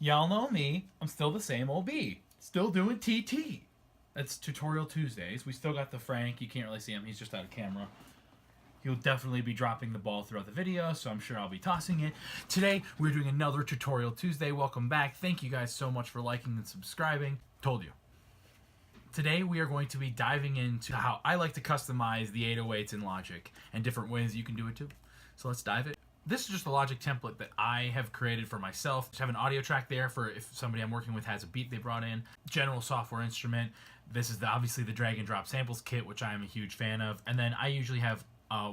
Y'all know me. I'm still the same old B. Still doing TT. That's Tutorial Tuesdays. We still got the Frank. You can't really see him. He's just out of camera. He'll definitely be dropping the ball throughout the video, so I'm sure I'll be tossing it. Today, we're doing another Tutorial Tuesday. Welcome back. Thank you guys so much for liking and subscribing. Told you. Today, we are going to be diving into how I like to customize the 808s in Logic and different ways you can do it too. So let's dive in. This is just a Logic template that I have created for myself. Just have an audio track there for if somebody I'm working with has a beat they brought in. General software instrument. This is obviously the drag and drop samples kit, which I am a huge fan of. And then I usually have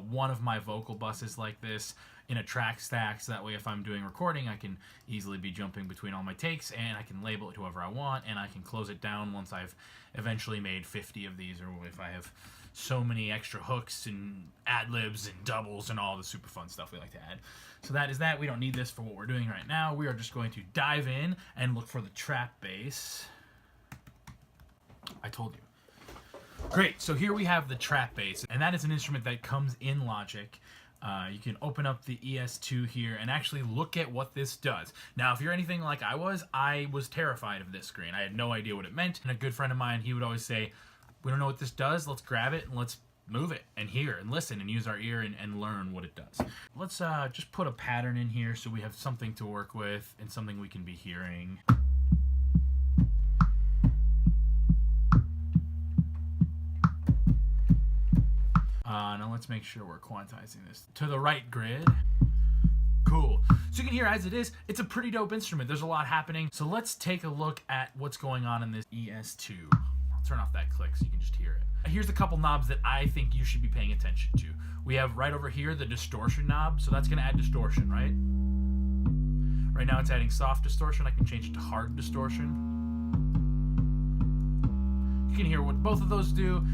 one of my vocal buses like this in a track stack, so that way if I'm doing recording, I can easily be jumping between all my takes, and I can label it to whoever I want, and I can close it down once I've eventually made 50 of these, or if I have so many extra hooks and ad-libs and doubles and all the super fun stuff we like to add. So that is that. We don't need this for what we're doing right now. We are just going to dive in and look for the trap bass. I told you. Great, so here we have the trap bass, and that is an instrument that comes in Logic. You can open up the ES2 here and actually look at what this does. Now, if you're anything like I was terrified of this screen. I had no idea what it meant, and a good friend of mine, he would always say, we don't know what this does, let's grab it and let's move it and hear and listen and use our ear and learn what it does. Let's just put a pattern in here so we have something to work with and something we can be hearing. Now let's make sure we're quantizing this to the right grid. Cool. So you can hear as it is, it's a pretty dope instrument. There's a lot happening. So let's take a look at what's going on in this ES2. I'll turn off that click so you can just hear it. Here's a couple knobs that I think you should be paying attention to. We have right over here the distortion knob, so that's going to add distortion, right? Right now it's adding soft distortion. I can change it to hard distortion. You can hear what both of those do.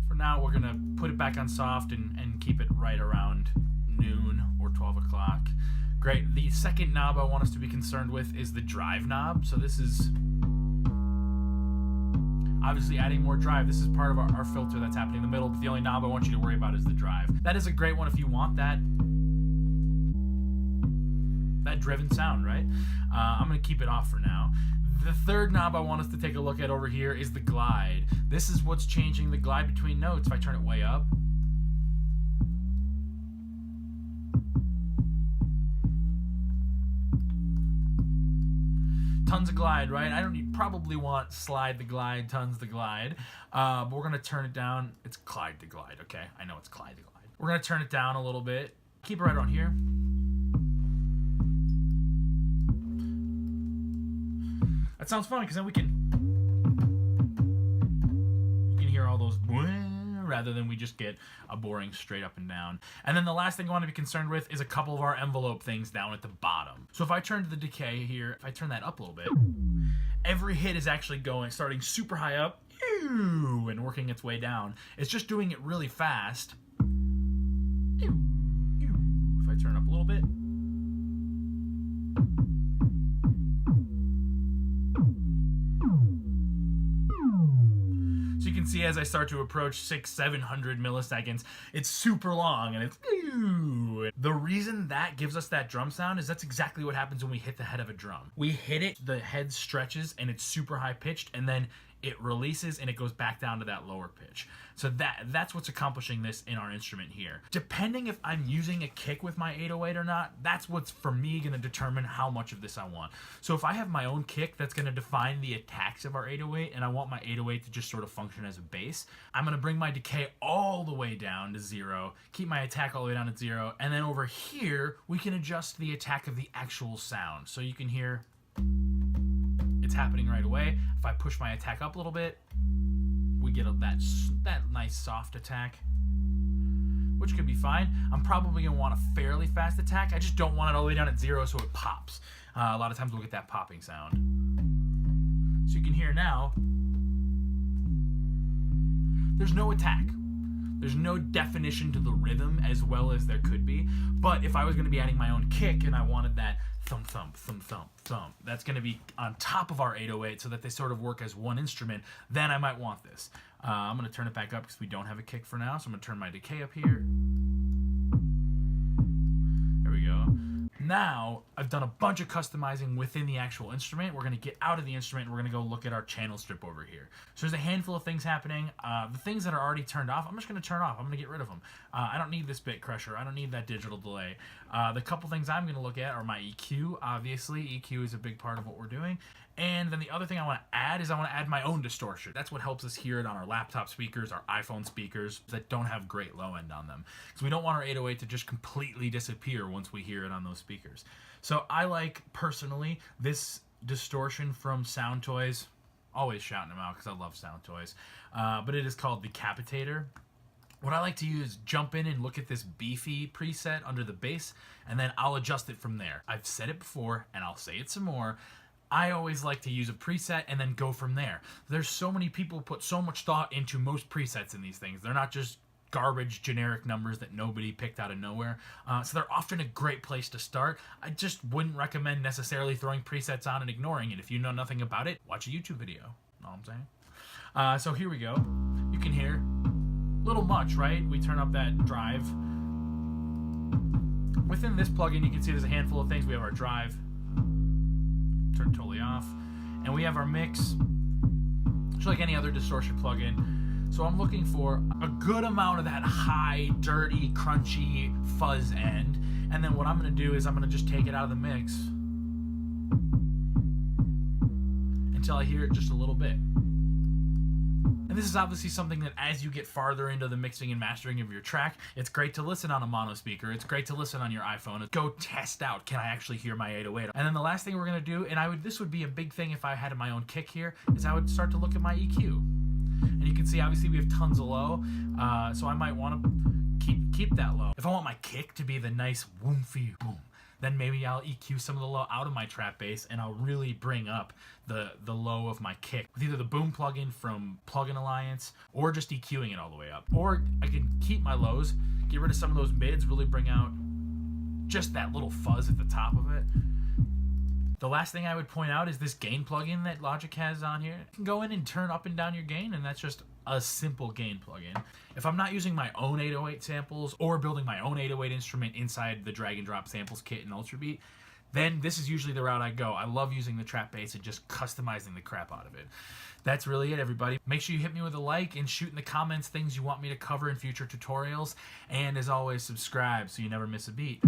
For now, we're going to put it back on soft and keep it right around noon or 12 o'clock. Great. The second knob I want us to be concerned with is the drive knob. So this is obviously adding more drive. This is part of our filter that's happening in the middle, but the only knob I want you to worry about is the drive. That is a great one if you want that driven sound, right? I'm going to keep it off for now. The third knob I want us to take a look at over here is the glide. This is what's changing the glide between notes. If I turn it way up, tons of glide, right? Probably want slide the glide, tons the glide. But we're gonna turn it down. It's Clyde the glide, okay? I know it's Clyde the glide. We're gonna turn it down a little bit. Keep it right on here. That sounds fun because then we can hear all those rather than we just get a boring straight up and down. And then the last thing I want to be concerned with is a couple of our envelope things down at the bottom. So if I turn to the decay here, if I turn that up a little bit, every hit is actually starting super high up and working its way down. It's just doing it really fast. If I turn it up a little bit, so you can see as I start to approach 600-700 milliseconds, it's super long and it's the reason that gives us that drum sound is that's exactly what happens when we hit the head of a drum. We hit it, the head stretches and it's super high pitched, and then it releases and it goes back down to that lower pitch. So that's what's accomplishing this in our instrument here. Depending if I'm using a kick with my 808 or not, that's what's for me going to determine how much of this I want. So if I have my own kick that's going to define the attacks of our 808 and I want my 808 to just sort of function as a bass, I'm going to bring my decay all the way down to 0, keep my attack all the way down at 0, and then over here we can adjust the attack of the actual sound. So you can hear it's happening right away. If I push my attack up a little bit, we get that nice soft attack, which could be fine. I'm probably going to want a fairly fast attack. I just don't want it all the way down at 0 so it pops. A lot of times we'll get that popping sound. So you can hear now, there's no attack. There's no definition to the rhythm as well as there could be. But if I was going to be adding my own kick and I wanted that thump, thump, thump, thump, thump, that's going to be on top of our 808 so that they sort of work as one instrument, then I might want this. I'm going to turn it back up because we don't have a kick for now, so I'm going to turn my decay up here. There we go. Now, I've done a bunch of customizing within the actual instrument. We're going to get out of the instrument and we're going to go look at our channel strip over here. So there's a handful of things happening. The things that are already turned off, I'm just going to turn off. I'm going to get rid of them. I don't need this bit crusher. I don't need that digital delay. The couple things I'm going to look at are my EQ, obviously. EQ is a big part of what we're doing. And then the other thing I want to add is I want to add my own distortion. That's what helps us hear it on our laptop speakers, our iPhone speakers that don't have great low end on them. Because we don't want our 808 to just completely disappear once we hear it on those speakers. So I like, personally, this distortion from Sound Toys. Always shouting them out because I love Sound Toys. But it is called the Capitator. What I like to use is jump in and look at this beefy preset under the bass, and then I'll adjust it from there. I've said it before, and I'll say it some more. I always like to use a preset and then go from there. There's so many people who put so much thought into most presets in these things. They're not just garbage generic numbers that nobody picked out of nowhere. So they're often a great place to start. I just wouldn't recommend necessarily throwing presets on and ignoring it. If you know nothing about it, watch a YouTube video. Know what I'm saying? So here we go. You can hear a little much, right? We turn up that drive. Within this plugin, you can see there's a handful of things. We have our drive. Turn totally off, and we have our mix, just like any other distortion plugin. So I'm looking for a good amount of that high, dirty, crunchy fuzz end, and then what I'm going to do is I'm going to just take it out of the mix until I hear it just a little bit. And this is obviously something that as you get farther into the mixing and mastering of your track, it's great to listen on a mono speaker. It's great to listen on your iPhone. Go test out, can I actually hear my 808? And then the last thing we're going to do, and this would be a big thing if I had my own kick here, is I would start to look at my EQ. And you can see obviously we have tons of low, so I might want to keep that low. If I want my kick to be the nice woomfy boom, then maybe I'll EQ some of the low out of my trap bass, and I'll really bring up the low of my kick with either the boom plugin from Plugin Alliance or just EQing it all the way up. Or I can keep my lows, get rid of some of those mids, really bring out just that little fuzz at the top of it. The last thing I would point out is this gain plugin that Logic has on here. You can go in and turn up and down your gain, and that's just a simple gain plugin. If I'm not using my own 808 samples or building my own 808 instrument inside the drag and drop samples kit in Ultrabeat, then this is usually the route I go. I love using the trap bass and just customizing the crap out of it. That's really it, everybody. Make sure you hit me with a like and shoot in the comments things you want me to cover in future tutorials. And as always, subscribe so you never miss a beat.